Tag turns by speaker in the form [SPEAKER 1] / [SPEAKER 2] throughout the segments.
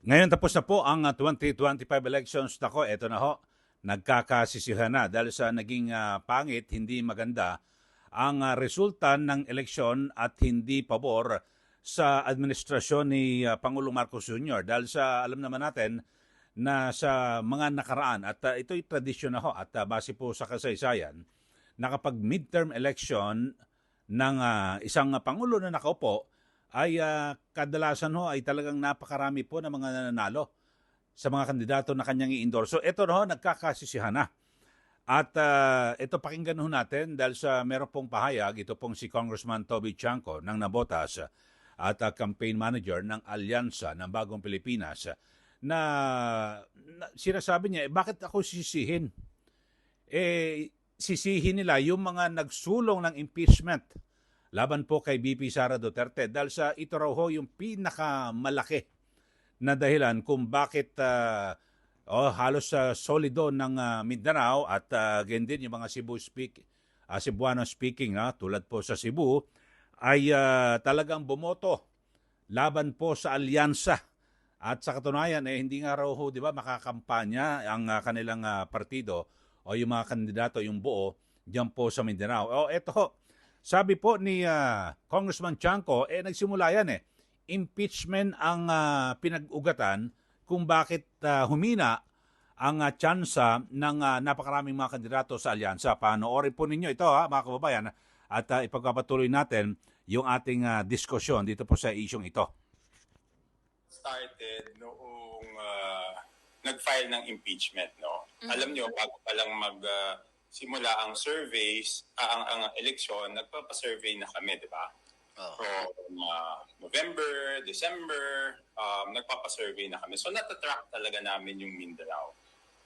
[SPEAKER 1] Ngayon tapos na po ang 2025 elections. Nako, eto na ho. Nagkakasisihan na dahil sa naging pangit, hindi maganda ang resulta ng eleksyon at hindi pabor sa administrasyon ni Pangulong Marcos Jr. Dahil sa alam naman natin na sa mga nakaraan at ito'y tradisyon na ho at base po sa kasaysayan na kapag midterm election ng isang pangulo na nakaupo ay kadalasan ho ay talagang napakarami po ng mga nananalo sa mga kandidato na kanyang i-endorse. So ito na ho, nagkakasisihan na. At ito pakinggan ho natin dahil sa meron pong pahayag, ito pong si Congressman Toby Chanco ng Nabotas at campaign manager ng Alyansa ng Bagong Pilipinas na, sinasabi niya, bakit ako sisihin? Sisihin nila yung mga nagsulong ng impeachment laban po kay BP Sara Duterte dahil sa ito raw ho yung pinakamalaki na dahilan kung bakit halos solido ng Mindanao at ganyan din yung mga Cebuano speaking tulad po sa Cebu ay talagang bumoto laban po sa alyansa. At sa katunayan, hindi nga raw ho, di ba, makakampanya ang kanilang partido o yung mga kandidato, yung buo, diyan po sa Mindanao. O eto ho, sabi po ni Congressman Chanco, nagsimula yan impeachment ang pinag-ugatan kung bakit humina ang tsansa ng napakaraming mga kandidato sa alyansa. Panoorin po ninyo ito mga kababayan at ipagpapatuloy natin yung ating diskusyon dito po sa isyong ito.
[SPEAKER 2] Started noong nag-file ng impeachment, no? Alam nyo, bago pa lang simula ang surveys, ang eleksyon, nagpapasurvey na kami, di ba? From November, December, nagpapasurvey na kami. So natatrack talaga namin yung Mindanao.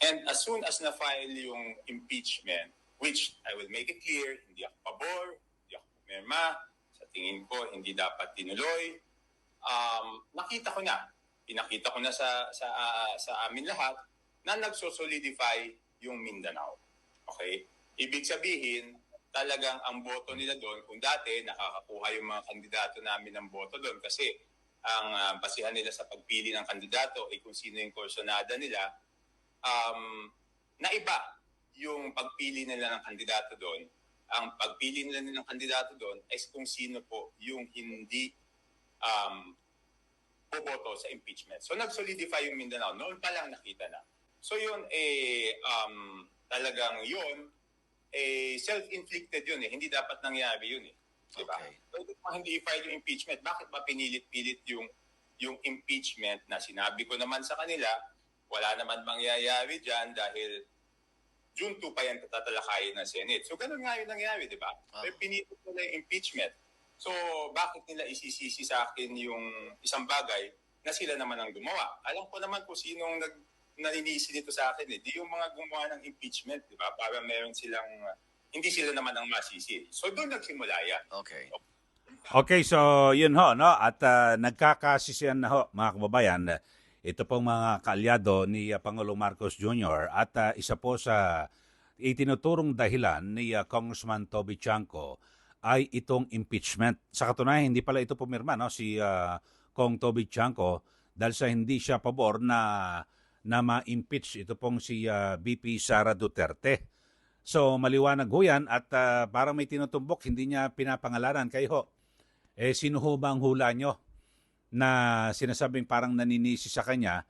[SPEAKER 2] And as soon as na-file yung impeachment, which I will make it clear, hindi ako pabor, hindi ako pumirma, sa tingin ko hindi dapat tinuloy, nakita ko na, pinakita ko na sa amin lahat na nagsosolidify yung Mindanao. Okay? Ibig sabihin, talagang ang boto nila doon, kung dati nakakakuha yung mga kandidato namin ng boto doon kasi ang basihan nila sa pagpili ng kandidato ay kung sino yung kursunada nila, naiba yung pagpili nila ng kandidato doon. Ang pagpili nila ng kandidato doon ay kung sino po yung hindi boboto sa impeachment. So nag-solidify yung Mindanao. Noon pa lang nakita na. So yun, talagang yun, self-inflicted yun Hindi dapat nangyari yun Diba? Okay. So kung hindi i-file yung impeachment, bakit ba pinilit-pilit yung impeachment na sinabi ko naman sa kanila, wala naman mangyayari dyan dahil June 2 pa yan tatalakayin ng Senate. So ganun nga yung nangyari, di ba? Pero pinilit nila yung impeachment. So, bakit nila isisisi sa akin yung isang bagay na sila naman ang gumawa? Alam ko naman kung sinong naninisi nito sa akin Di yung mga gumawa ng impeachment, di ba? Para meron silang, hindi sila naman ang masisi. So, doon nagsimula yan.
[SPEAKER 3] Okay.
[SPEAKER 1] Okay, so yun ho, no? At nagkakasisiyan na ho, mga kababayan. Ito pong mga kaalyado ni Pangulong Marcos Jr. At isa po sa itinuturong dahilan ni Congressman Toby Chanco ay itong impeachment. Sa katunayan, hindi pala ito pumirma si Kong Toby Chanco dahil sa hindi siya pabor na ma-impeach ito pong si BP Sara Duterte. So maliwanag ho yan at parang may tinutumbok, hindi niya pinapangalanan kayo. Sino ho ba ang hula nyo na sinasabing parang naninisi sa kanya,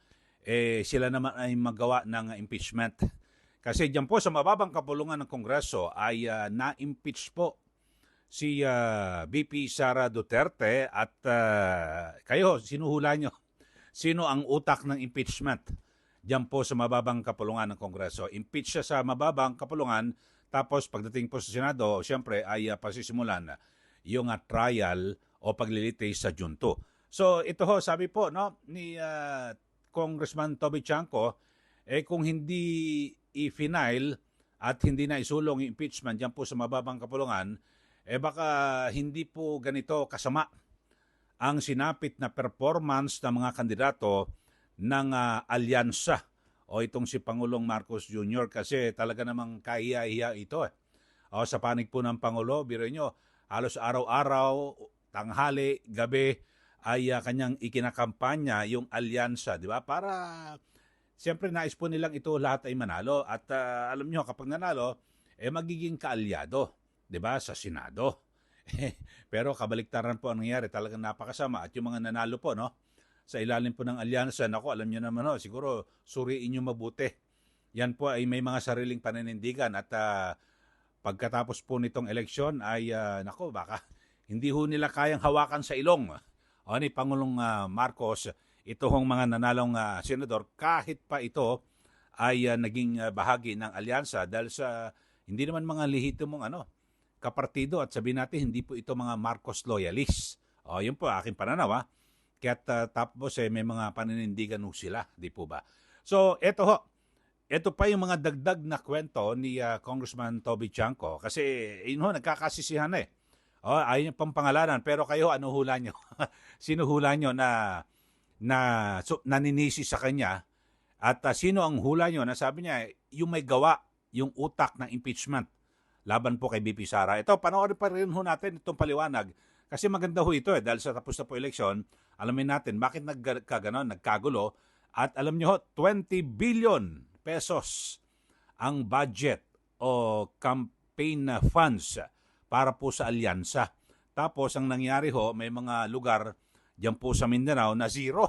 [SPEAKER 1] sila naman ay magawa ng impeachment. Kasi diyan po sa mababang kapulungan ng Kongreso ay na-impeach po si BP Sara Duterte at kayo, sinuhula nyo. Sino ang utak ng impeachment? Diyan po sa mababang kapulungan ng Kongreso. Impeach siya sa mababang kapulungan, tapos pagdating po sa Senado, siyempre ay pasisimulan yung trial o paglilitis sa June 2. So ito ho, sabi po ni Congressman Toby Chanco, kung hindi i-final at hindi na isulong yung impeachment diyan po sa mababang kapulungan, baka hindi po ganito kasama ang sinapit na performance ng mga kandidato ng alyansa o itong si Pangulong Marcos Jr. kasi talaga namang kahiya-hiya ito sa panig po ng Pangulo, biro nyo, halos araw-araw, tanghali, gabi, ay kanyang ikinakampanya yung alyansa, di ba? Para siyempre nais po nilang ito lahat ay manalo at alam nyo kapag nanalo magiging kaalyado, di ba, sa Senado. Pero kabaliktaran po ang nangyari, talagang napakasama at yung mga nanalo po, no? Sa ilalim po ng alyansa, nako, alam niyo naman, siguro suriin niyo mabuti. Yan po ay may mga sariling paninindigan at pagkatapos po nitong eleksyon ay nako, baka hindi ho nila kayang hawakan sa ilong ni Pangulong Marcos ito hong mga nanalong senador kahit pa ito ay naging bahagi ng alyansa dahil sa hindi naman mga lehitimong kapartido at sabihin natin hindi po ito mga Marcos loyalists. Yun po aking pananaw. Kaya't tapos may mga paninindigan ho sila, di po ba? So, ito pa yung mga dagdag na kwento ni Congressman Toby Chanco kasi nagkakasisihan ayaw niyo pang pangalanan pero kayo ano hula niyo? Sino hula niyo na naninisi sa kanya at sino ang hula niyo na sabi niya yung may gawa, yung utak ng impeachment laban po kay BP Sara. Ito, panoorin pa rin ho natin itong paliwanag kasi maganda ho ito dahil sa tapos na po eleksyon, alamin natin bakit nagkagulo at alam niyo 20 billion pesos ang budget o campaign funds para po sa alyansa. Tapos ang nangyari may mga lugar diyan po sa Mindanao na zero.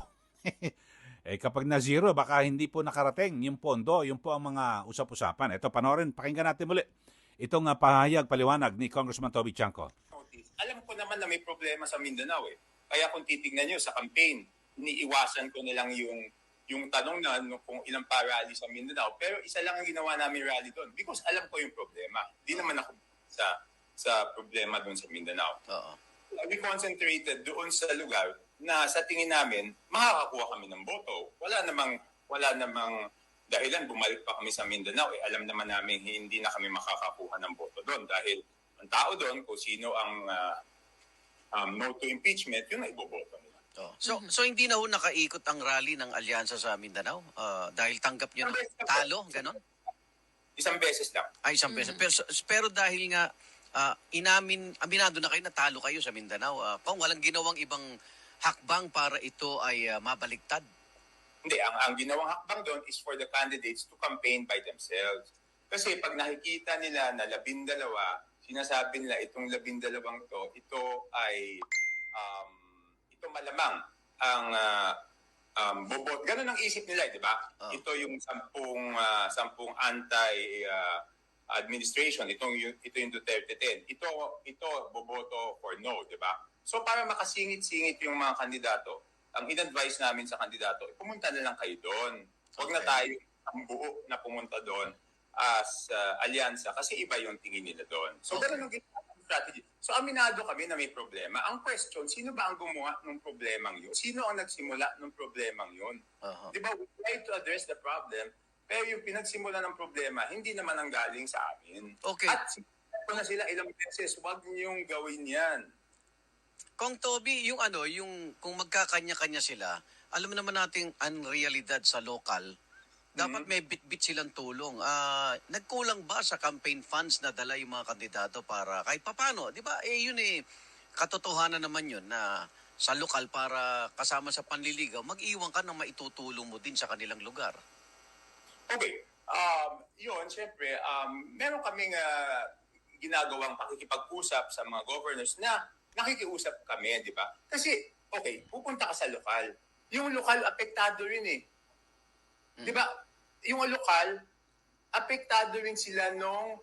[SPEAKER 1] Kapag na zero, baka hindi po nakarating yung pondo, yung po ang mga usap-usapan. Ito, panoorin, pakinggan natin muli itong pahayag, paliwanag ni Congressman Toby Chanco.
[SPEAKER 2] Alam ko naman na may problema sa Mindanao Kaya kung titignan nyo sa campaign, iniiwasan ko nilang yung tanong na kung ilang pa rally sa Mindanao. Pero isa lang ang ginawa namin rally doon because alam ko yung problema. Di naman ako sa problema doon sa Mindanao. We concentrated doon sa lugar na sa tingin namin makakakuha kami ng boto. Wala namang dahilan bumalik pa kami sa Mindanao. Alam naman namin hindi na kami makakakuha ng boto doon dahil ang tao doon kung sino ang no to impeachment, yun na iboboto nila.
[SPEAKER 3] So hindi na ho nakaikot ang rally ng alyansa sa Mindanao dahil tanggap niyo na talo, ganon?
[SPEAKER 2] Isang beses lang.
[SPEAKER 3] Isang beses. Pero dahil nga aminado na kayo na talo kayo sa Mindanao, kung walang ginawang ibang hakbang para ito ay mabaliktad?
[SPEAKER 2] Hindi, ang ginawang hakbang doon is for the candidates to campaign by themselves. Kasi pag nakikita nila na 12, sinasabi nila itong 12 ito ay ito malamang ang bobot. Ganun ang isip nila, di ba? Ito yung 10 anti-administration. Ito yung Duterte 10. Ito boboto for no, di ba? So para makasingit-singit yung mga kandidato, ang in-advise namin sa kandidato, pumunta na lang kayo doon. Huwag na tayo ang buo na pumunta doon as alyansa kasi iba yung tingin nila doon. So ganun ang strategy. So aminado kami na may problema. Ang question, sino ba ang gumawa ng problemang yun? Sino ang nagsimula ng problemang yun? Di ba, we try to address the problem, pero yung pinagsimula ng problema, hindi naman ang galing sa amin.
[SPEAKER 3] Okay.
[SPEAKER 2] At kung na sila ilang beses, huwag niyong gawin yan.
[SPEAKER 3] Kung Toby, yung kung magkakanya-kanya sila, alam naman nating ang realidad sa lokal, dapat may bit-bit silang tulong. Nagkulang ba sa campaign funds na dala yung mga kandidato para kahit papano? Di ba? Yun katotohanan naman yun na sa lokal para kasama sa panliligaw, mag-iwan ka ng maitutulong mo din sa kanilang lugar.
[SPEAKER 2] Okay. Yun, syempre, meron kaming ginagawang pakikipag-usap sa mga governors na nakikiusap kami, di ba? Kasi, okay, pupunta ka sa lokal. Yung lokal, apektado rin Di ba? Yung lokal, apektado rin sila nung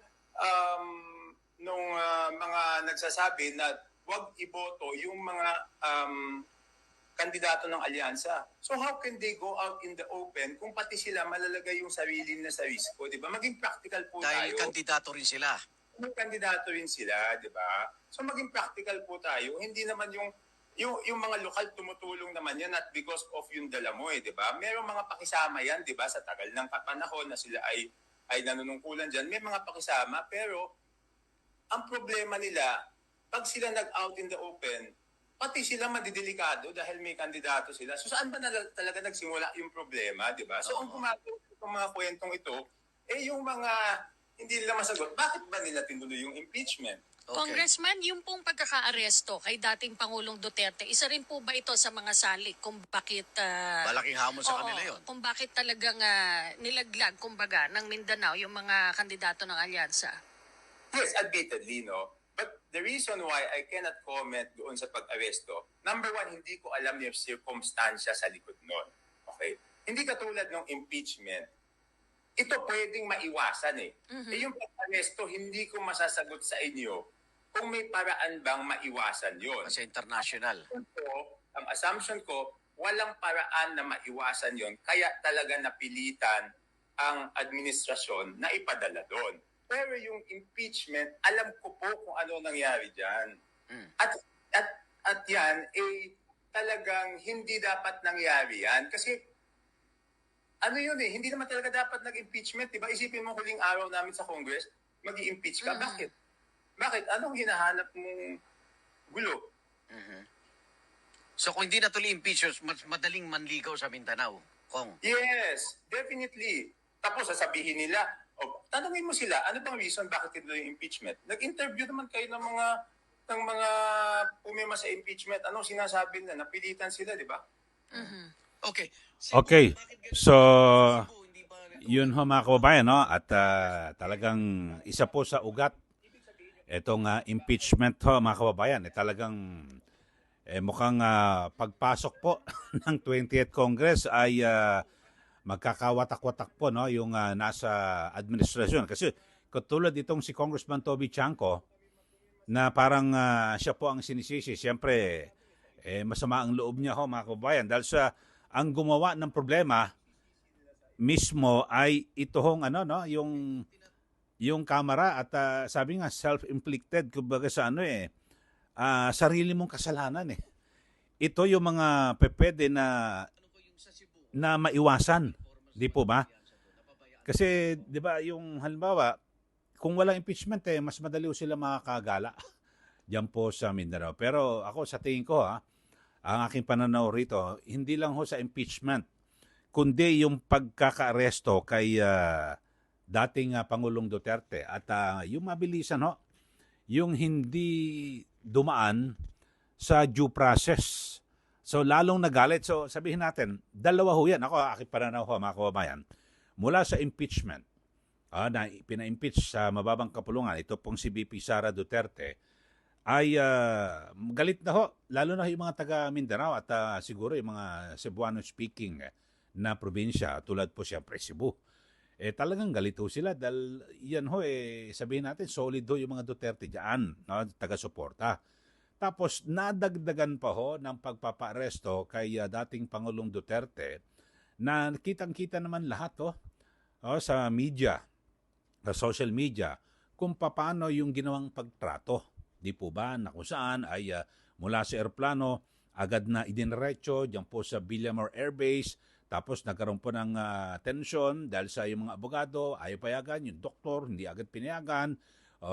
[SPEAKER 2] mga nagsasabi na wag iboto yung mga kandidato ng alyansa. So how can they go out in the open kung pati sila malalagay yung sarili na sa risko, di ba? Maging practical po
[SPEAKER 3] Dahil
[SPEAKER 2] tayo.
[SPEAKER 3] kandidato rin sila.
[SPEAKER 2] May kandidato rin sila, di ba? So maging practical po tayo. Hindi naman yung mga lokal tumutulong naman yan at because of yung dala mo di ba? Merong mga pakisama yan, di ba? Sa tagal ng panahon na sila ay nanunungkulan dyan, may mga pakisama pero ang problema nila, pag sila nag-out in the open, pati sila madidelikado dahil may kandidato sila. So saan ba talaga nagsimula yung problema, di ba? So ang gumagawa ng mga kwentong ito, yung mga hindi nila masagot, bakit ba nila tinuloy yung impeachment?
[SPEAKER 4] Congressman, yung pong pagkakaaresto kay dating Pangulong Duterte, isa rin po ba ito sa mga salik kung bakit...
[SPEAKER 3] Malaking hamon sa
[SPEAKER 4] oo,
[SPEAKER 3] kanila yun.
[SPEAKER 4] kung bakit talagang nilaglag, kumbaga, ng Mindanao yung mga kandidato ng alyansa?
[SPEAKER 2] Yes, admittedly, no? But the reason why I cannot comment doon sa pag-aresto, number one, hindi ko alam yung circumstansya sa likod nun. Okay? Hindi katulad ng impeachment, ito pwedeng maiwasan eh.
[SPEAKER 4] Mhm.
[SPEAKER 2] Yung pag-aresto, hindi ko masasagot sa inyo kung may paraan bang maiwasan yon.
[SPEAKER 3] Kasi international.
[SPEAKER 2] Ang assumption ko, walang paraan na maiwasan yon, kaya talaga napilitan ang administrasyon na ipadala doon. Pero yung impeachment, alam ko po kung ano nangyari dyan. At yan, talagang hindi dapat nangyari yan. Kasi, ano yun eh, hindi naman talaga dapat nag-impeachment. Diba? Isipin mo huling araw namin sa Congress, mag-i-impeach ka. Bakit? Bakit? Anong hinahanap mong gulo?
[SPEAKER 3] So kung hindi na tuloy impeach, mas madaling manligaw sa Mindanao, Kong.
[SPEAKER 2] Yes, definitely. Tapos sasabihin nila, tanungin mo sila, ano bang reason bakit ito yung impeachment? Nag-interview naman kayo ng mga pumima sa impeachment. Anong sinasabi na? Napilitan sila, di ba?
[SPEAKER 3] Okay.
[SPEAKER 1] Okay, so yun ho mga kababayan, no? At talagang isa po sa ugat itong impeachment ho mga kababayan, talagang mukhang pagpasok po ng 20th Congress ay magkakawatak-watak po, no, yung nasa administrasyon. Kasi katulad itong si Congressman Toby Chanco na parang siya po ang sinisisi. Siyempre, masama ang loob niya ho mga kababayan dahil sa ang gumawa ng problema mismo ay ito hong yung kamera at sabi nga self-inflicted kumbaga sa sarili mong kasalanan eh. Ito yung mga pwede na maiwasan, di po ba? Kasi 'di ba yung halimbawa kung walang impeachment mas madali sila makakagala diyan po sa Mindanao. Pero ako sa tingin ko ang aking pananaw rito, hindi lang ho sa impeachment kundi yung pagkakaaresto kay dating Pangulong Duterte at yung mabilisan yung hindi dumaan sa due process. So lalong nagalit. So sabihin natin, dalawa ho yan. Ako, aking pananaw ho mga kababayan, mula sa impeachment, na pina-impeach sa mababang kapulungan, ito pong si VP Sara Duterte, ay galit na ho, lalo na yung mga taga Mindanao at siguro yung mga Cebuano speaking na probinsya, tulad po siyempre Cebu. Talagang galito sila dahil yan ho sabihin natin solid ho yung mga Duterte diyan, no, taga-suporta. Tapos nadagdagan pa ho ng pagpapaaresto kay dating Pangulong Duterte na kitang-kita naman lahat sa media, sa social media kung paano yung ginawang pagtrato. Di po ba na kung saan ay mula sa aeroplano agad na idiniretso diyan po sa Villamor Air Base. Tapos nagkaroon po ng tensyon dahil sa yung mga abogado, ayaw payagan, yung doktor, hindi agad pinayagan,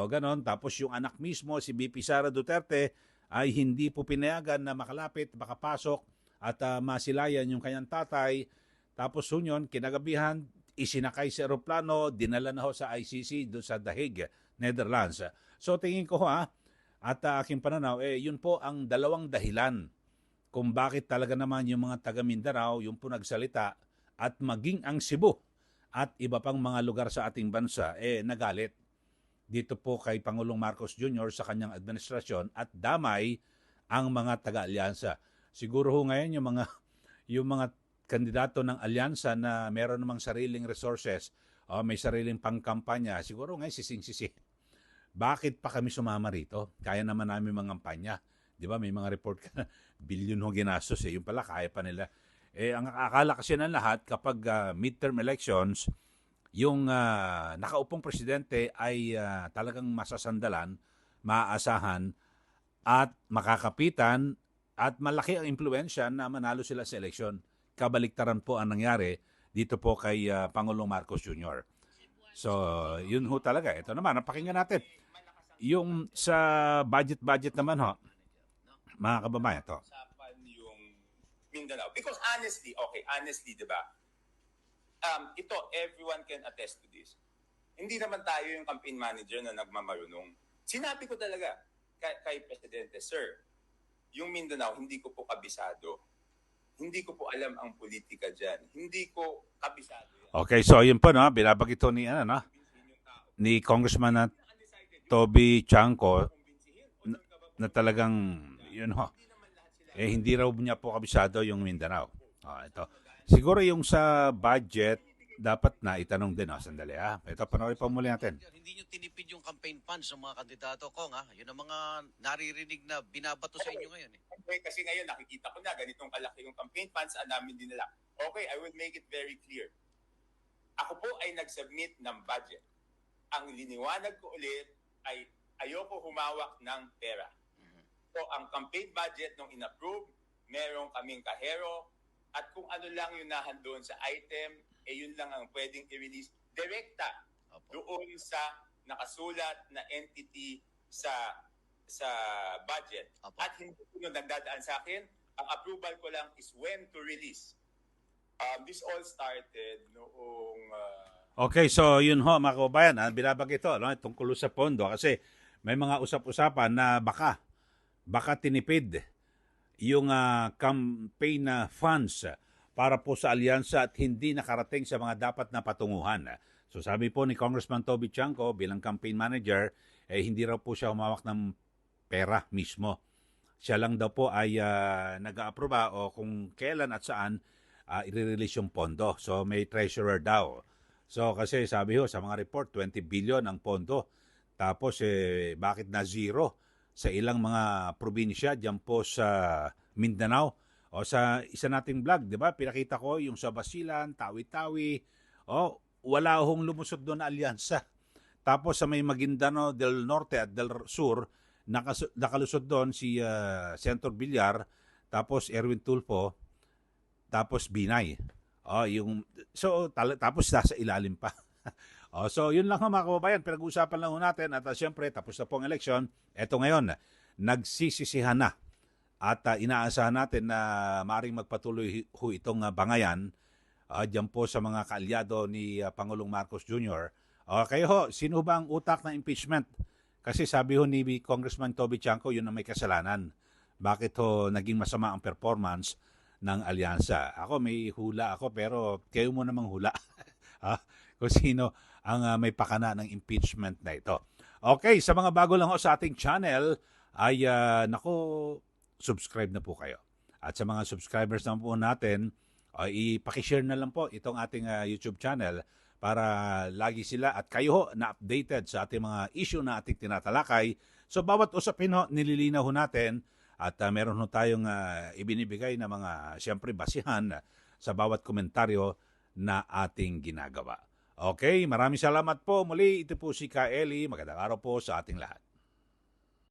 [SPEAKER 1] ganon. Tapos yung anak mismo, si VP Sara Duterte, ay hindi po pinayagan na makalapit, makapasok at masilayan yung kanyang tatay. Tapos yun, kinagabihan, isinakay sa aeroplano, dinala na ho sa ICC doon sa The Hague, Netherlands. So tingin ko at aking pananaw, yun po ang dalawang dahilan kung bakit talaga naman yung mga taga Mindanao yung po nagsalita at maging ang Cebu at iba pang mga lugar sa ating bansa nagalit dito po kay Pangulong Marcos Jr. sa kanyang administrasyon at damay ang mga taga-alyansa. Siguro ho ngayon yung mga kandidato ng alyansa na meron namang sariling resources, may sariling pangkampanya, siguro ngayon sising-sisi. Bakit pa kami sumama rito? Kaya naman namin mga kampanya. Di ba, may mga report ka na bilyon ho ginastos yung pala kaya pa nila. Ang akala kasi ng lahat kapag midterm elections, yung nakaupong presidente ay talagang masasandalan, maaasahan at makakapitan at malaki ang impluensya na manalo sila sa eleksyon. Kabaliktaran po ang nangyari dito po kay Pangulong Marcos Jr. So, yun ho talaga. Ito naman, napakinggan natin. Yung sa budget naman mga kababayan, ito.
[SPEAKER 2] Yung Mindanao. Because honestly, di ba? Ito, everyone can attest to this. Hindi naman tayo yung campaign manager na nagmamarunong. Sinabi ko talaga kay Presidente, Sir, yung Mindanao, hindi ko po kabisado. Hindi ko po alam ang politika dyan. Hindi ko kabisado yan.
[SPEAKER 1] Okay, so yun po, no? Binabagit to ni, no? Ni Congressman na Toby Chanco na talagang, yun ho, hindi raw niya po kabisado yung Mindanao. Ito. Siguro yung sa budget, dapat na itanong din. Sandali, Ito, panoorin pa muli natin.
[SPEAKER 3] Hindi nyo tinipid yung campaign funds ng mga kandidato ko, Yun ang mga naririnig na binabato sa inyo ngayon.
[SPEAKER 2] Okay, kasi ngayon nakikita ko na ganitong kalaki yung campaign funds namin dinala. Okay, I will make it very clear. Ako po ay nag-submit ng budget. Ang liniwanag ko ulit ay ayoko humawak ng pera. So, ang campaign budget nung in-approve, meron kaming kahero, at kung ano lang yung nahandoon sa item, yun lang ang pwedeng i-release direkta doon sa nakasulat na entity sa budget. At hindi ko nung nagdadaan sa akin, ang approval ko lang is when to release. This all started noong...
[SPEAKER 1] Okay, so yun ho, mga kababayan, binabagit ito, no? Tungkol sa pondo kasi may mga usap-usapan na baka tinipid yung campaign funds para po sa alyansa at hindi nakarating sa mga dapat na patunguhan. So sabi po ni Congressman Toby Chanco bilang campaign manager, hindi raw po siya humawak ng pera mismo. Siya lang daw po ay nag-a-aproba o kung kailan at saan i-release yung pondo. So may treasurer daw. So kasi sabi ho sa mga report, 20 billion ang pondo. Tapos bakit na zero sa ilang mga probinsya diyan po sa Mindanao? O sa isa nating vlog, 'di ba? Pinakita ko yung sa Basilan, Tawi-Tawi. Wala hong lumusod doon na alyansa. Tapos sa may Maguindanao del Norte at del Sur, nakalusod doon si Senator Villar, tapos Erwin Tulfo, tapos Binay. Tapos nasa ilalim pa. So yun lang mga kababayan, pinag-uusapan lang natin at siyempre tapos na po ang eleksyon. Eto ngayon, nagsisisihan na at inaasahan natin na maaaring magpatuloy itong bangayan diyan po sa mga kaalyado ni Pangulong Marcos Jr. Kayo ho, sino ba ang utak ng impeachment? Kasi sabi ho ni Congressman Toby Chanco, yun ang may kasalanan. Bakit ho naging masama ang performance ng alyansa? Ako may hula ako pero kayo mo namang hula. Kung sino ang may pakana ng impeachment na ito. Okay, sa mga bago lang ho sa ating channel ay subscribe na po kayo. At sa mga subscribers naman po natin, ipakishare na lang po itong ating YouTube channel para lagi sila at kayo ho na updated sa ating mga issue na ating tinatalakay. So bawat usapin ho, nililinaw ho natin at meron ho tayong ibinibigay na mga siyempre basihan sa bawat komentaryo na ating ginagawa. Okay, maraming salamat po. Muli, ito po si Ka Eli. Magandang araw po sa ating lahat.